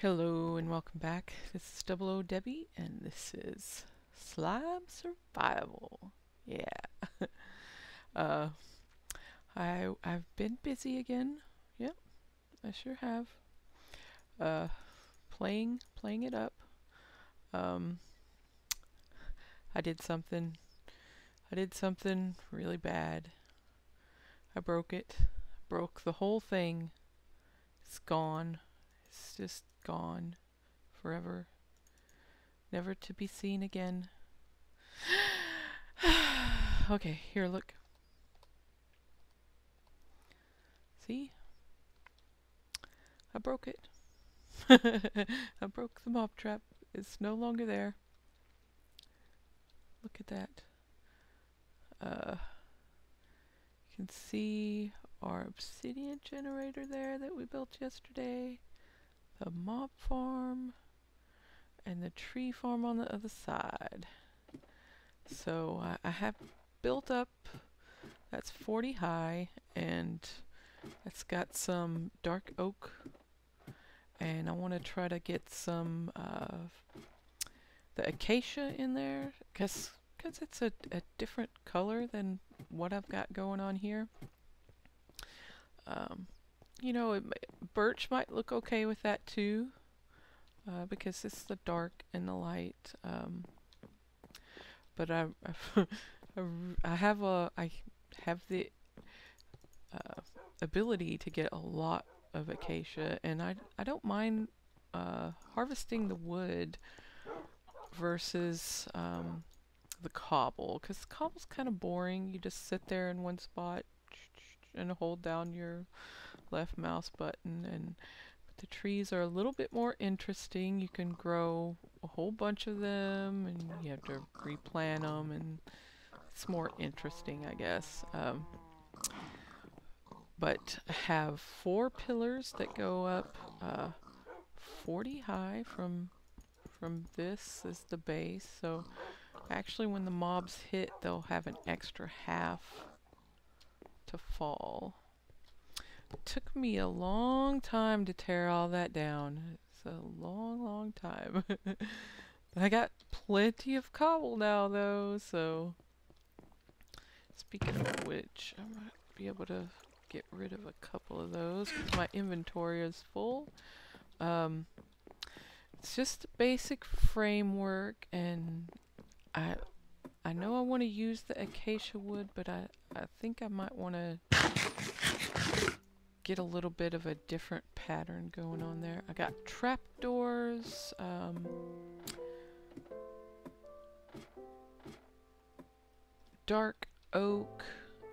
Hello and welcome back. This is Double O Debbie and this is Slime Survival. Yeah. uh I've been busy again. Yep, I sure have. Uh playing it up. Um I did something really bad. I broke it. Broke the whole thing. It's gone. It's just gone forever. Never to be seen again. Okay, here, look. See? I broke it. I broke the mob trap. It's no longer there. Look at that. You can see our obsidian generator there that we built yesterday. The mob farm. And the tree farm on the other side. So I have built up. That's 40 high. And it's got some dark oak. And I want to try to get some the acacia in there, because it's a different color than what I've got going on here. You know, birch might look okay with that too, because it's the dark and the light. But I have the ability to get a lot of acacia, and I don't mind harvesting the wood versus the cobble, because cobble's kind of boring. You just sit there in one spot and hold down your left mouse button, and the trees are a little bit more interesting. You can grow a whole bunch of them and you have to replant them, and it's more interesting, I guess. But I have 4 pillars that go up 40 high from this as the base. So actually when the mobs hit, they'll have an extra half to fall. It took me a long time to tear all that down. It's a long time. I got plenty of cobble now though, so speaking of which, I might be able to get rid of a couple of those because my inventory is full. It's just a basic framework, and I know I want to use the acacia wood, but I think I might want to get a little bit of a different pattern going on there. I got trapdoors, dark oak,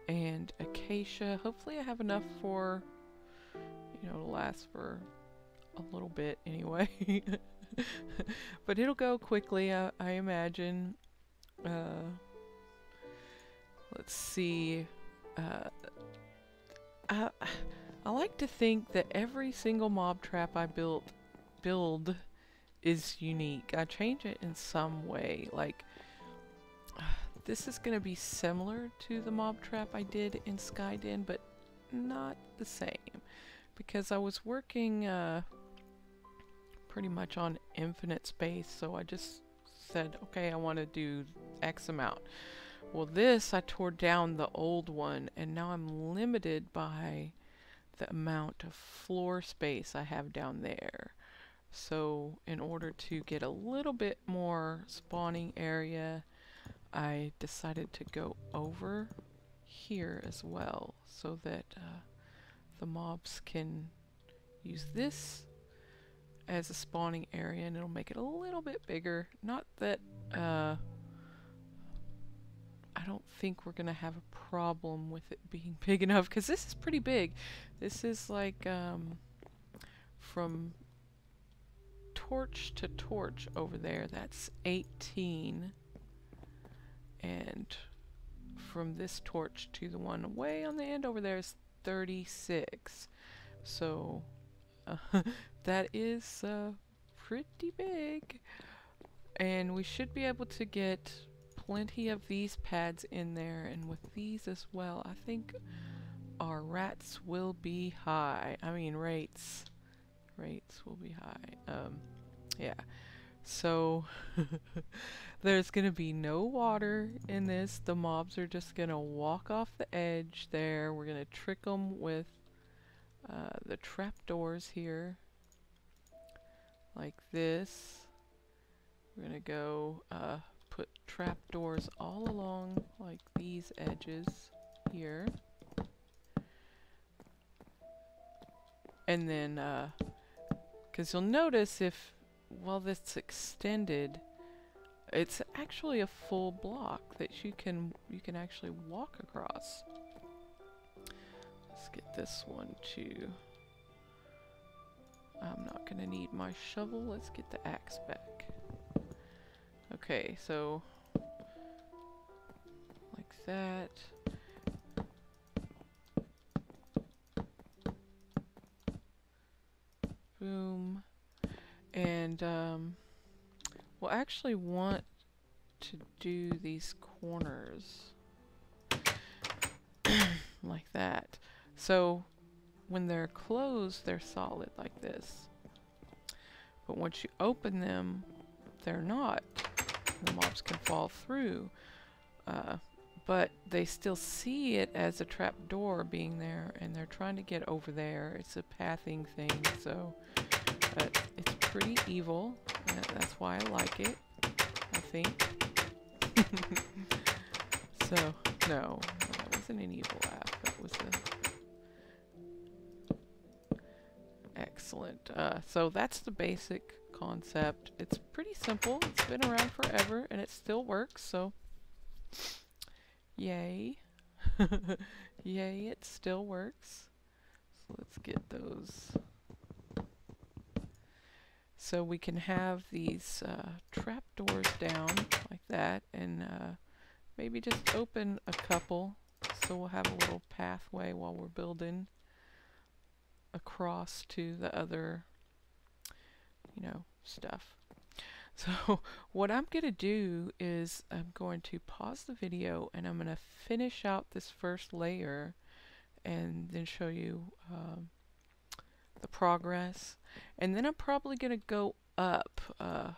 and acacia. Hopefully I have enough for, you know, to last for a little bit anyway. But it'll go quickly, I imagine. Let's see. I like to think that every single mob trap I build is unique. I change it in some way. Like, this is going to be similar to the mob trap I did in Skyden, but not the same. Because I was working pretty much on infinite space, so I just said, okay, I want to do X amount. Well, this, I tore down the old one, and now I'm limited by the amount of floor space I have down there. So in order to get a little bit more spawning area, I decided to go over here as well, so that the mobs can use this as a spawning area, and it'll make it a little bit bigger. Not that I don't think we're gonna have a problem with it being big enough, because this is pretty big. This is like from torch to torch over there, that's 18, and from this torch to the one way on the end over there is 36. So that is pretty big, and we should be able to get plenty of these pads in there, and with these as well, I think our rats will be high. I mean, rates rates will be high. Yeah. So there's gonna be no water in this. The mobs are just gonna walk off the edge there. We're gonna trick them with the trapdoors here, like this. We're gonna go put trapdoors all along like these edges here. And then, because you'll notice if, while this extended, it's actually a full block that you can actually walk across. Let's get this one too. I'm not gonna need my shovel. Let's get the axe back. Okay, so like that. Boom. And we'll actually want to do these corners like that. So when they're closed, they're solid like this. But once you open them, they're not. The mobs can fall through. But they still see it as a trap door being there, and they're trying to get over there. It's a pathing thing, so it's pretty evil. That's why I like it, I think. So, no, that wasn't an evil laugh. That was a excellent. So that's the basic concept. It's pretty simple. It's been around forever, and it still works, so yay. Yay, it still works. So let's get those. So we can have these trapdoors down like that, and maybe just open a couple so we'll have a little pathway while we're building across to the other, you know, stuff. So what I'm going to do is I'm going to pause the video and I'm going to finish out this first layer and then show you the progress. And then I'm probably going to go up a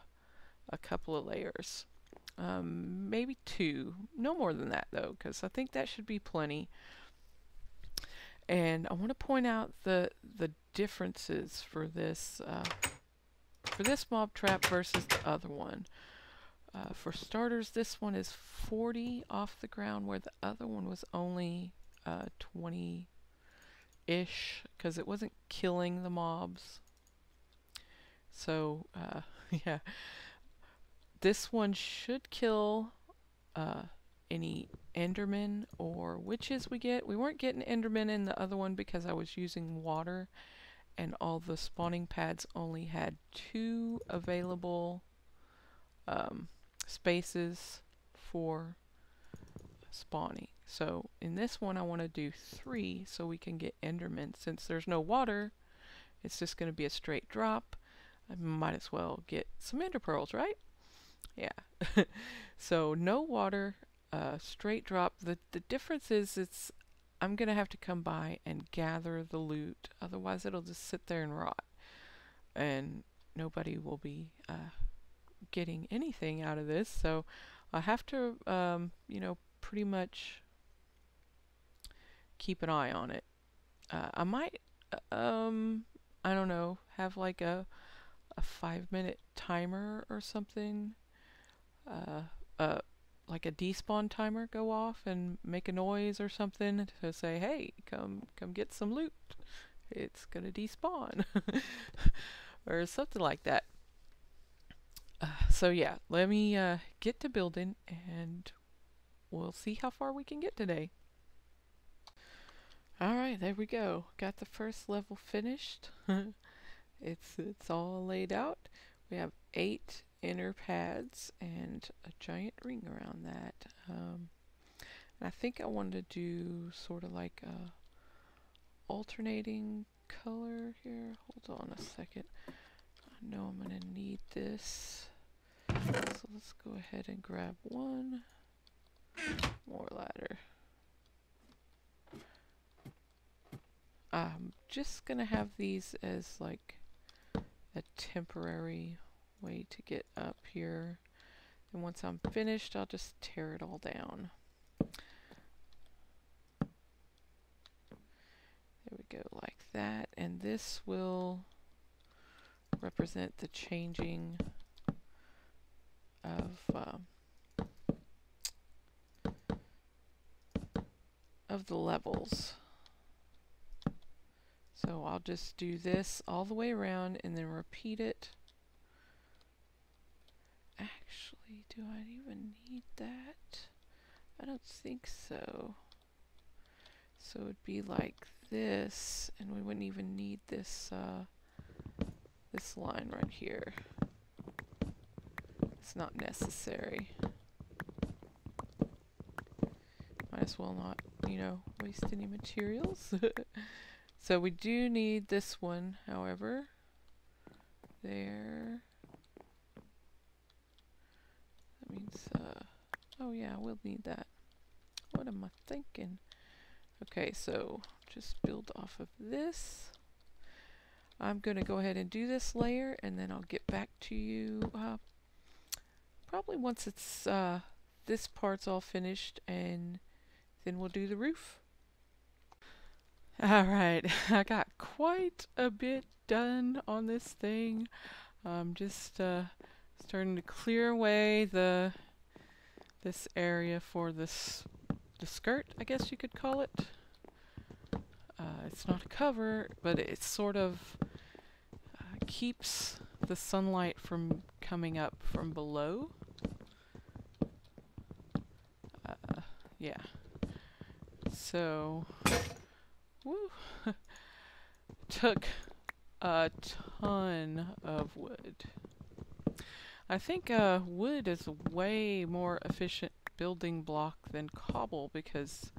couple of layers. Maybe 2. No more than that though, because I think that should be plenty. And I want to point out the differences for this mob trap versus the other one. For starters, this one is 40 off the ground, where the other one was only 20-ish, because it wasn't killing the mobs. So, yeah. This one should kill any Endermen or witches we get. We weren't getting Endermen in the other one because I was using water, and all the spawning pads only had 2 available spaces for spawning. So in this one I want to do 3 so we can get Endermen. Since there's no water, it's just going to be a straight drop. I might as well get some Ender Pearls, right? Yeah. So no water, straight drop. The difference is I'm going to have to come by and gather the loot. Otherwise it'll just sit there and rot. And nobody will be getting anything out of this. So I have to, you know, pretty much keep an eye on it. I might, I don't know, have like a 5-minute timer or something. Like a despawn timer go off and make a noise or something to say, hey, come get some loot. It's gonna despawn. Or something like that. So yeah, let me get to building and we'll see how far we can get today. Alright, there we go. Got the first level finished. It's all laid out. We have 8 inner pads and a giant ring around that. And I think I wanted to do sort of like a alternating color here. Hold on a second. I know I'm gonna need this. So let's go ahead and grab one more ladder. I'm just gonna have these as like a temporary way to get up here. And once I'm finished, I'll just tear it all down. There we go, like that. And this will represent the changing of the levels. So I'll just do this all the way around and then repeat it. Actually, do I even need that? I don't think so. So it'd be like this, and we wouldn't even need this this line right here. It's not necessary. Might as well not, you know, waste any materials. So we do need this one, however. There. That means, oh yeah, we'll need that. What am I thinking? Okay, so just build off of this. I'm going to go ahead and do this layer, and then I'll get back to you probably once it's this part's all finished, and then we'll do the roof. Alright, I got quite a bit done on this thing. I'm just starting to clear away this area for the skirt, I guess you could call it. It's not a cover, but it sort of keeps the sunlight from coming up from below. Yeah. So, woo. Took a ton of wood. I think wood is a way more efficient building block than cobble, because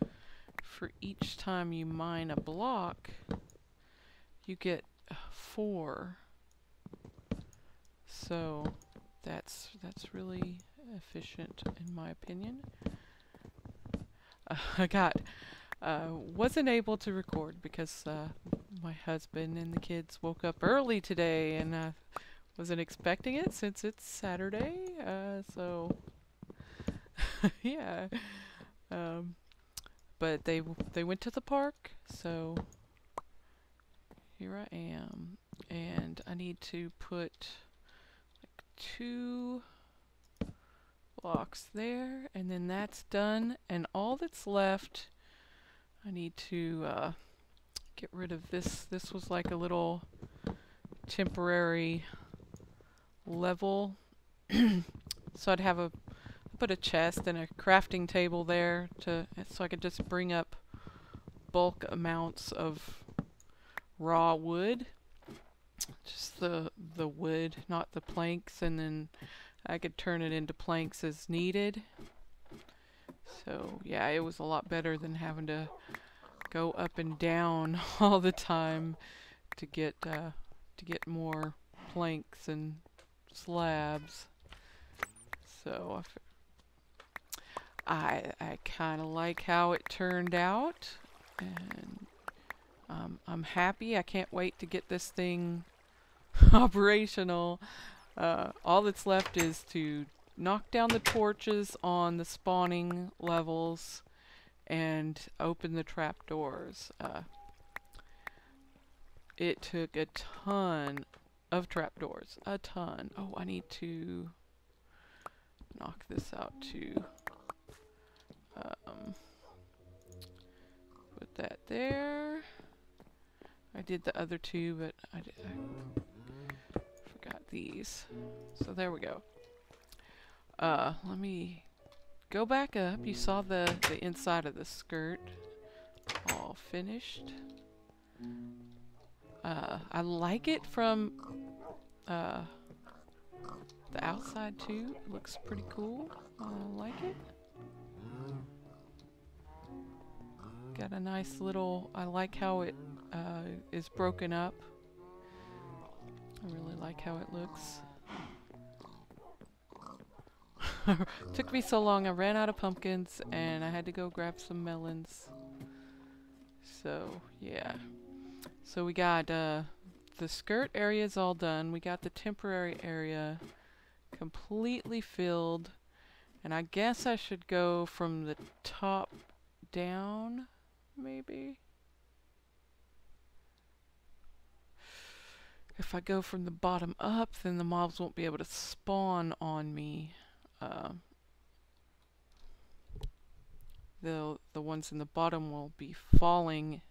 for each time you mine a block, you get 4. So that's really efficient in my opinion. Wasn't able to record because my husband and the kids woke up early today, and wasn't expecting it since it's Saturday. So yeah. But they went to the park, so here I am, and I need to put like 2 blocks there, and then that's done, and all that's left, I need to get rid of this. This was like a little temporary level, so I'd have put a chest and a crafting table there so I could just bring up bulk amounts of raw wood, just the wood, not the planks, and then I could turn it into planks as needed. So yeah, it was a lot better than having to go up and down all the time to get more planks and slabs. So I kind of like how it turned out, and I'm happy. I can't wait to get this thing operational. All that's left is to knock down the torches on the spawning levels and open the trapdoors. It took a ton of trapdoors. A ton. Oh, I need to knock this out too. Put that there. I did the other 2, but I forgot these. So there we go. Let me go back up. You saw the inside of the skirt all finished. I like it from the outside too. It looks pretty cool. I like it. Got a nice little, I like how it is broken up. I really like how it looks. Took me so long, I ran out of pumpkins and I had to go grab some melons. So yeah. So we got the skirt area is all done. We got the temporary area completely filled. And I guess I should go from the top down, maybe? If I go from the bottom up, then the mobs won't be able to spawn on me. The ones in the bottom will be falling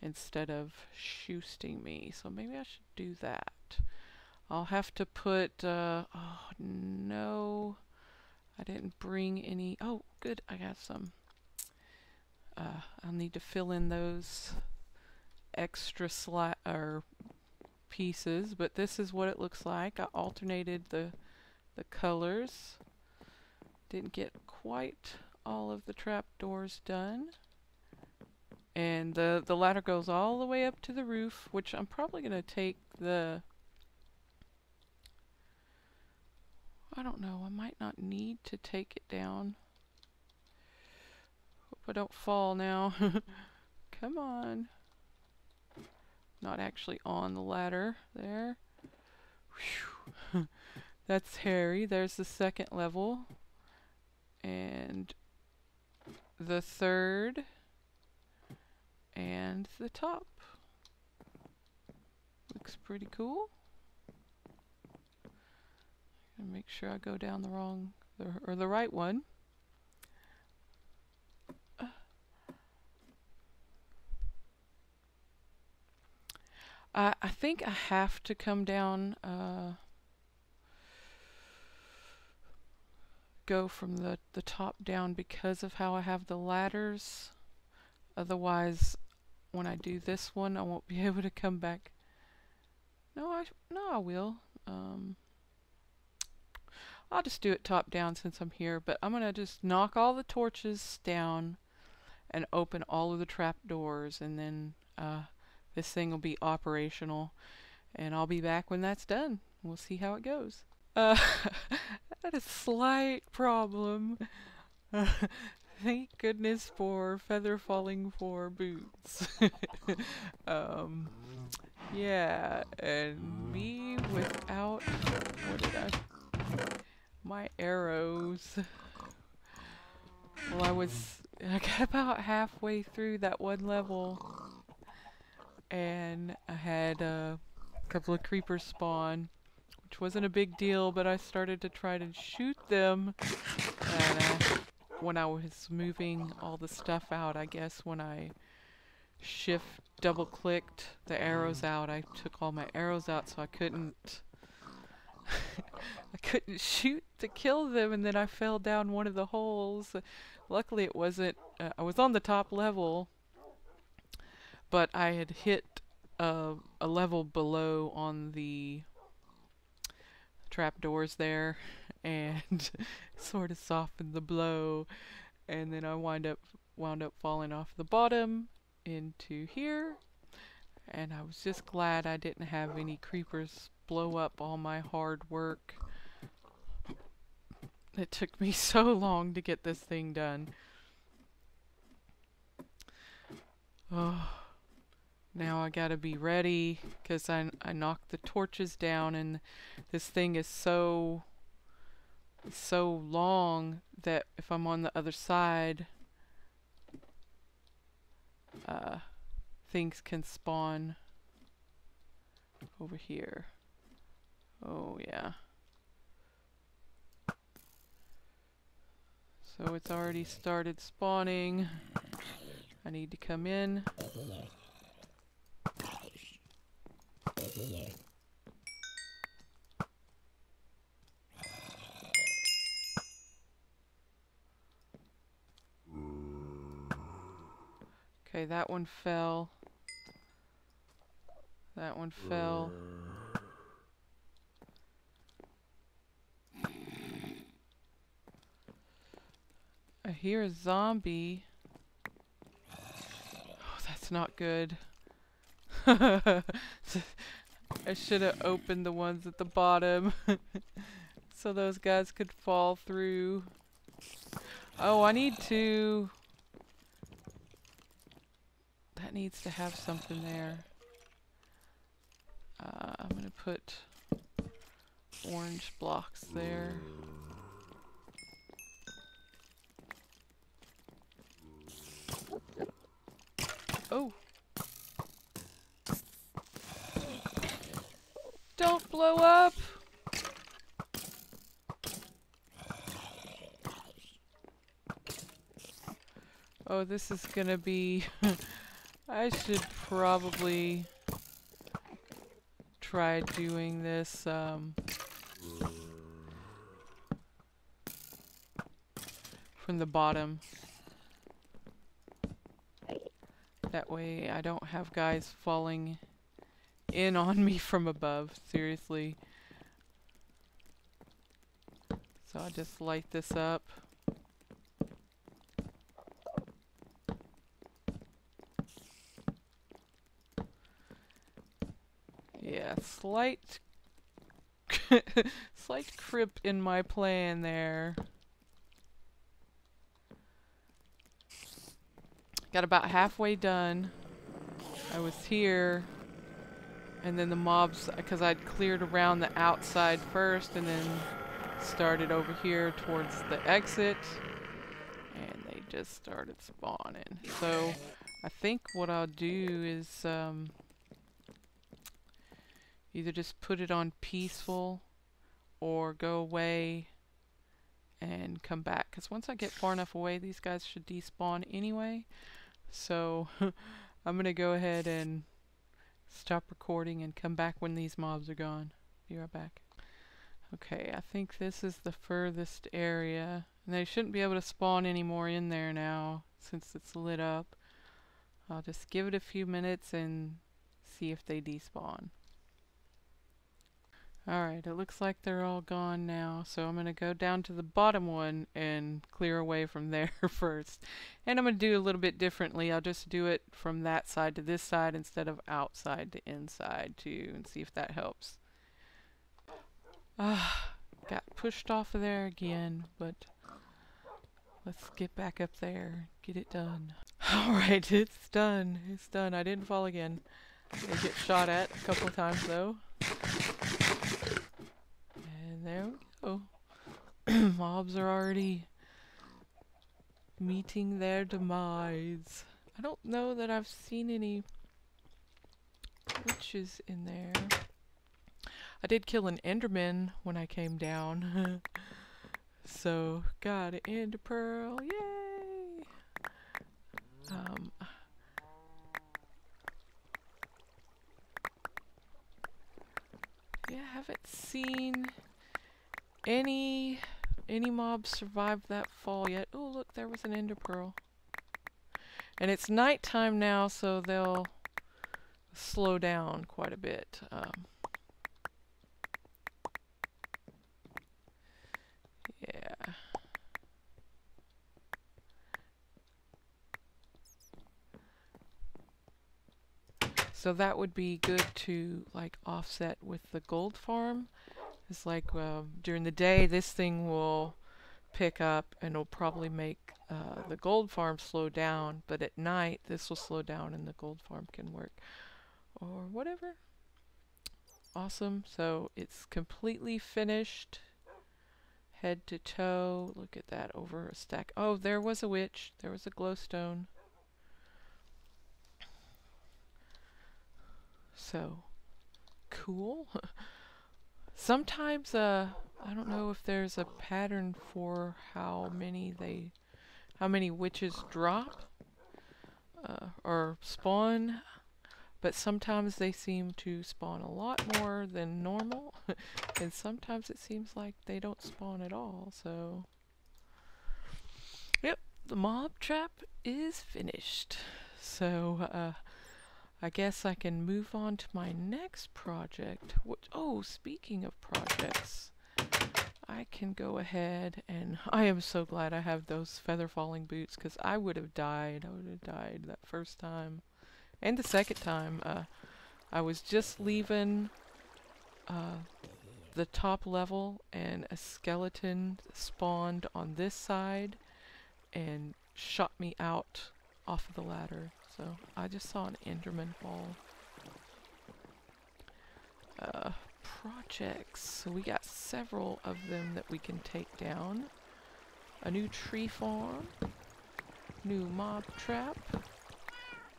instead of shooting me. So maybe I should do that. I'll have to put, oh no, I didn't bring any. Oh, good, I got some. I'll need to fill in those extra pieces, but this is what it looks like. I alternated the colors. Didn't get quite all of the trapdoors done. And the ladder goes all the way up to the roof, which I'm probably going to take the... I don't know, I might not need to take it down. Hope I don't fall now. Come on. Not actually on the ladder there. Whew. That's hairy. There's the second level. And the third. And the top. Looks pretty cool. And make sure I go down the wrong or the right one. I think I have to come down, go from the top down because of how I have the ladders. Otherwise, when I do this one, I won't be able to come back. No, I will. I'll just do it top down since I'm here, but I'm gonna just knock all the torches down and open all of the trap doors, and then this thing will be operational, and I'll be back when that's done. We'll see how it goes. I had a slight problem. Thank goodness for Feather Falling 4 boots. Yeah, and me without, what did my arrows. Well, I got about halfway through that one level, and I had a couple of creepers spawn, which wasn't a big deal, but I started to try to shoot them, and when I was moving all the stuff out, I guess when I double clicked the arrows out, I took all my arrows out, so I couldn't I couldn't shoot to kill them, and then I fell down one of the holes. Luckily it wasn't, I was on the top level, but I had hit a level below on the trapdoors there, and sort of softened the blow, and then I wound up falling off the bottom into here, and I was just glad I didn't have any creepers blow up all my hard work. It took me so long to get this thing done. Oh, now I gotta be ready, because I knocked the torches down, and this thing is so long that if I'm on the other side, things can spawn over here. Oh yeah. So it's already started spawning. I need to come in. Okay, that one fell. That one fell. I hear a zombie. Oh, that's not good. I should have opened the ones at the bottom so those guys could fall through. Oh, I need to... That needs to have something there. put orange blocks there. Oh! Don't blow up! Oh, this is gonna be... I should probably try doing this from the bottom. That way I don't have guys falling in on me from above. Seriously. So I'll just light this up. Yeah, slight crip in my plan there. Got about halfway done. I was here, and then the mobs, because I'd cleared around the outside first and then started over here towards the exit, and they just started spawning. So I think what I'll do is either just put it on peaceful or go away and come back, because once I get far enough away these guys should despawn anyway. So I'm gonna go ahead and stop recording and come back when these mobs are gone. Be right back. Okay, I think this is the furthest area, and they shouldn't be able to spawn any more in there now since it's lit up. I'll just give it a few minutes and see if they despawn. Alright, it looks like they're all gone now, so I'm going to go down to the bottom one and clear away from there first. And I'm going to do a little bit differently. I'll just do it from that side to this side instead of outside to inside too, and see if that helps. Got pushed off of there again, but let's get back up there, get it done. Alright, it's done. It's done. I didn't fall again. I get shot at a couple of times though. And there we go. Mobs are already meeting their demise. I don't know that I've seen any witches in there. I did kill an enderman when I came down. So, got an ender pearl. Yay! Yeah, I haven't seen any mobs survive that fall yet. Oh, look, there was an ender pearl. And it's nighttime now, so they'll slow down quite a bit. Yeah. So that would be good to like offset with the gold farm. It's like during the day this thing will pick up and it'll probably make the gold farm slow down, but at night this will slow down and the gold farm can work or whatever. Awesome. So it's completely finished head to toe. Look at that, over a stack. Oh, there was a witch. There was a glowstone. So cool. Sometimes I don't know if there's a pattern for how many witches drop or spawn, but sometimes they seem to spawn a lot more than normal and sometimes it seems like they don't spawn at all. So yep, the mob trap is finished. So I guess I can move on to my next project. Oh, speaking of projects, I can go ahead and I am so glad I have those feather falling boots, because I would have died. I would have died that first time. And the second time. I was just leaving the top level and a skeleton spawned on this side and shot me out off of the ladder. So I just saw an enderman fall. projects. So we got several of them that we can take down. A new tree farm, new mob trap,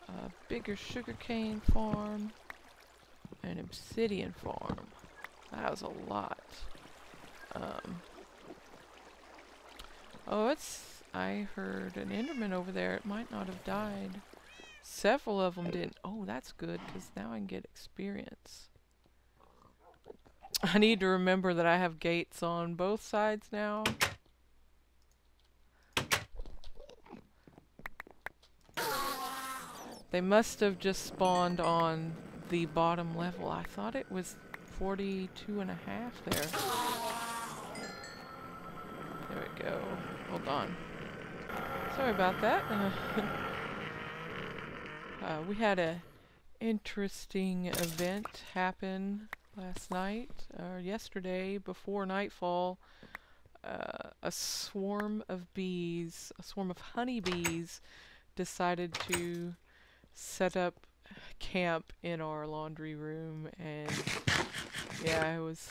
a bigger sugarcane farm, an obsidian farm. That was a lot. Oh, I heard an Enderman over there. It might not have died. Several of them didn't. Oh, that's good, because now I can get experience. I need to remember that I have gates on both sides now. They must have just spawned on the bottom level. I thought it was 42.5 there. There we go. Hold on. Sorry about that. We had a interesting event happen last night, or yesterday before nightfall. A swarm of bees, a swarm of honeybees, decided to set up camp in our laundry room, and yeah, it was.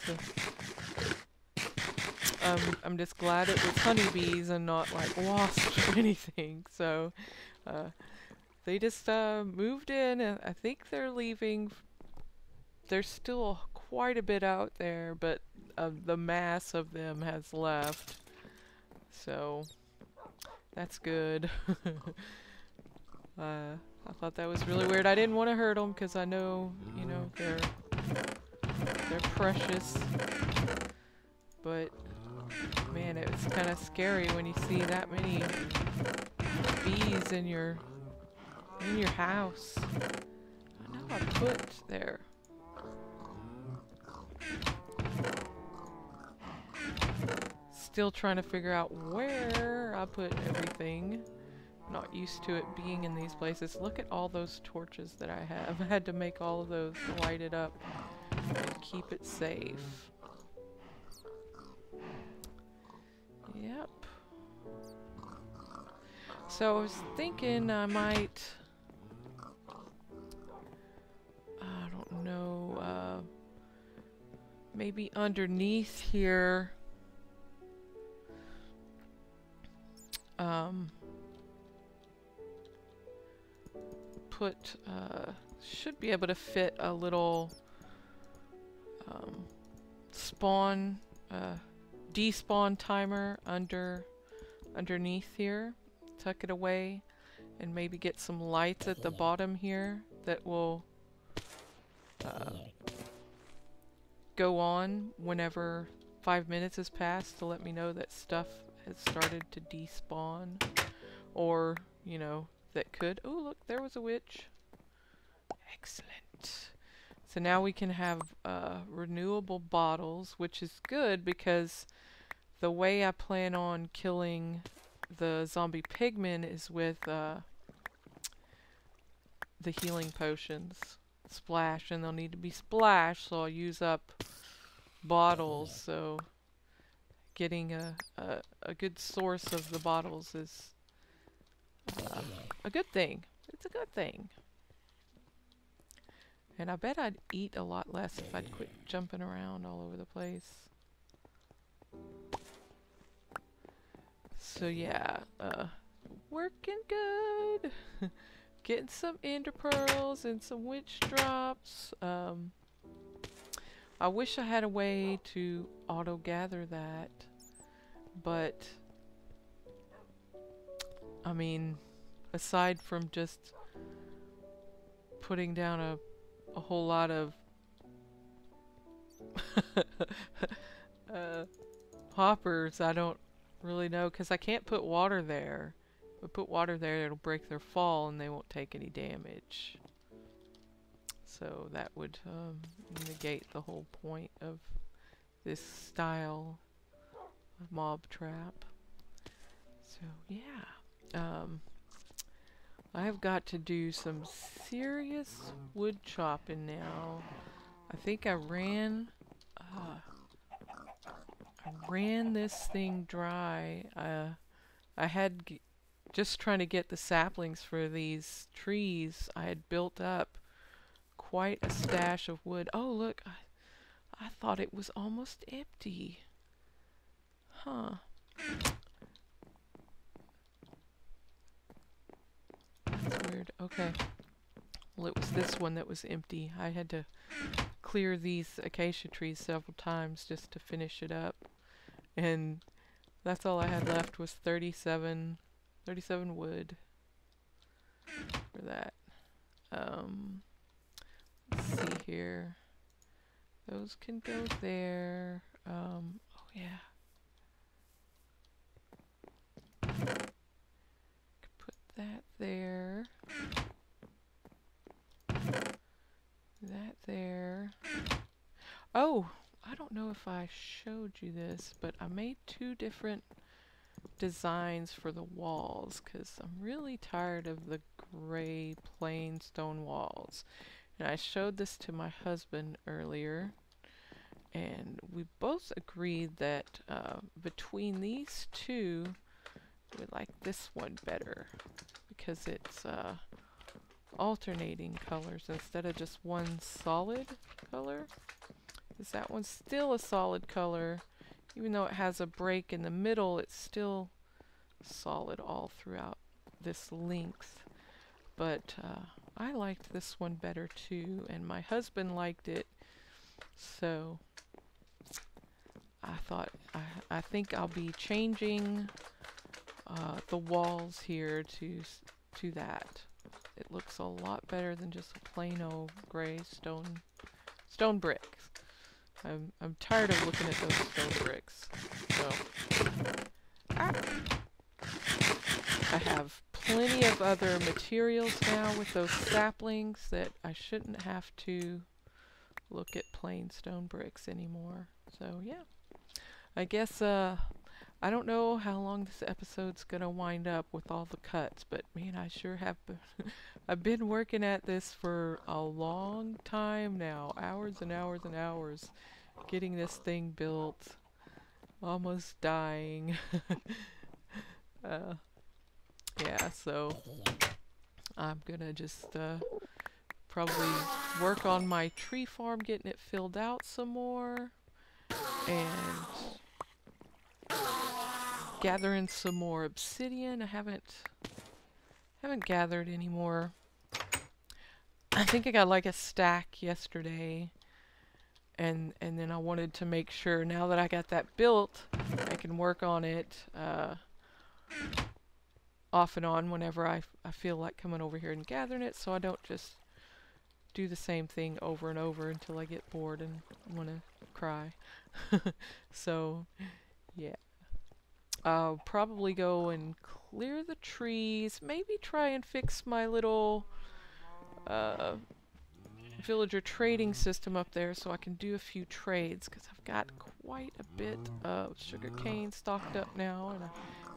I'm just glad it was honeybees and not like wasps or anything. So, they just moved in, and I think they're leaving. There's still quite a bit out there, but the mass of them has left. So, that's good. I thought that was really weird. I didn't want to hurt them because I know, you know, they're precious. But man, it's kind of scary when you see that many bees in your house. I know I put there. Still trying to figure out where I put everything. Not used to it being in these places. Look at all those torches that I have. I had to make all of those lighted up and keep it safe. Yep. So I was thinking I might, I don't know, maybe underneath here, put, should be able to fit a little spawn, despawn timer underneath here. Tuck it away and maybe get some lights at the bottom here that will go on whenever 5 minutes has passed to let me know that stuff has started to despawn, or you know, that could. Oh look, there was a witch. Excellent. So now we can have renewable bottles, which is good because the way I plan on killing the zombie pigmen is with the healing potions. Splash, and they'll need to be splashed, so I'll use up bottles. So getting a good source of the bottles is a good thing. It's a good thing. And I bet I'd eat a lot less if I'd quit jumping around all over the place. So yeah, working good. Getting some ender pearls and some witch drops. I wish I had a way to auto gather that, but I mean, aside from just putting down a whole lot of hoppers, I don't really know, because I can't put water there. If I put water there, it'll break their fall and they won't take any damage. So that would negate the whole point of this style of mob trap. So yeah, I have got to do some serious wood chopping now. I think I ran this thing dry. I had just trying to get the saplings for these trees. I had built up quite a stash of wood. Oh look, I thought it was almost empty. Huh. That's weird. Okay. Well, it was this one that was empty. I had to clear these acacia trees several times just to finish it up. And that's all I had left was 37 wood for that. Let's see here. Those can go there. Oh yeah. Could put that there. That there. Oh, I don't know if I showed you this, but I made 2 different designs for the walls because I'm really tired of the gray plain stone walls. And I showed this to my husband earlier, and we both agreed that between these 2, we like this one better because it's alternating colors instead of just one solid color. Because that one's still a solid color. Even though it has a break in the middle, it's still solid all throughout this length. But I liked this one better too, and my husband liked it. So I thought, I think I'll be changing the walls here to that. It looks a lot better than just a plain old gray stone bricks. I'm tired of looking at those stone bricks. So I have plenty of other materials now with those saplings that I shouldn't have to look at plain stone bricks anymore. So yeah, I guess I don't know how long this episode's gonna wind up with all the cuts, but man, I sure have been I've been working at this for a long time now, hours and hours and hours, getting this thing built, almost dying. Yeah, so I'm gonna just probably work on my tree farm, getting it filled out some more, and gathering some more obsidian. I haven't gathered any more. I think I got like a stack yesterday, and then I wanted to make sure now that I got that built, I can work on it off and on whenever I feel like coming over here and gathering it, so I don't just do the same thing over and over until I get bored and want to cry. So yeah, I'll probably go and clear the trees, maybe try and fix my little villager trading system up there so I can do a few trades, because I've got quite a bit of sugarcane stocked up now, and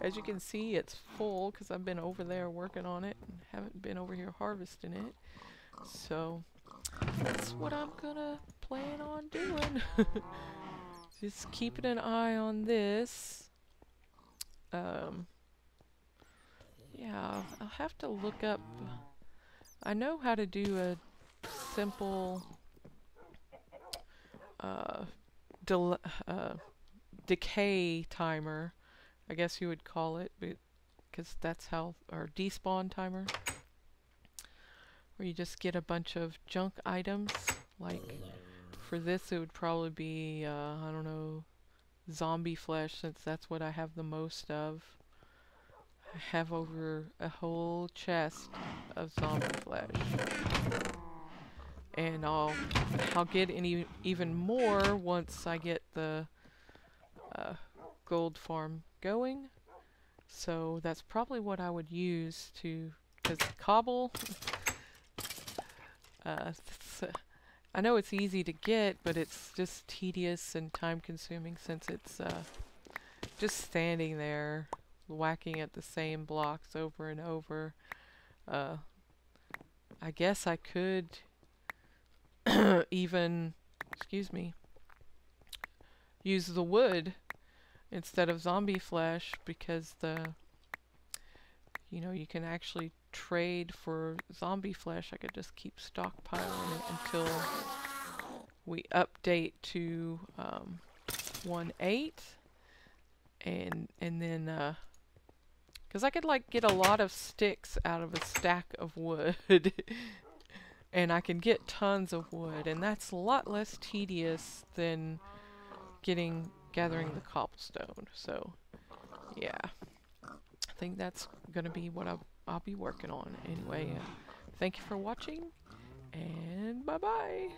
as you can see, it's full because I've been over there working on it and haven't been over here harvesting it. So that's what I'm gonna plan on doing. Just keeping an eye on this. Yeah, I'll have to look up. I know how to do a simple decay timer, I guess you would call it, because that's how, or despawn timer, where you just get a bunch of junk items. Like for this, it would probably be I don't know, zombie flesh, since that's what I have the most of. I have over a whole chest of zombie flesh, and I'll get even more once I get the gold farm going. So that's probably what I would use to, because cobble, I know it's easy to get, but it's just tedious and time consuming since it's just standing there whacking at the same blocks over and over. I guess I could even, excuse me, use the wood instead of zombie flesh, because you can actually trade for zombie flesh. I could just keep stockpiling it until we update to 1.8, and then because I could like get a lot of sticks out of a stack of wood. And I can get tons of wood, and that's a lot less tedious than gathering the cobblestone. So yeah, I think that's gonna be what I'll be working on anyway. Thank you for watching, and bye bye.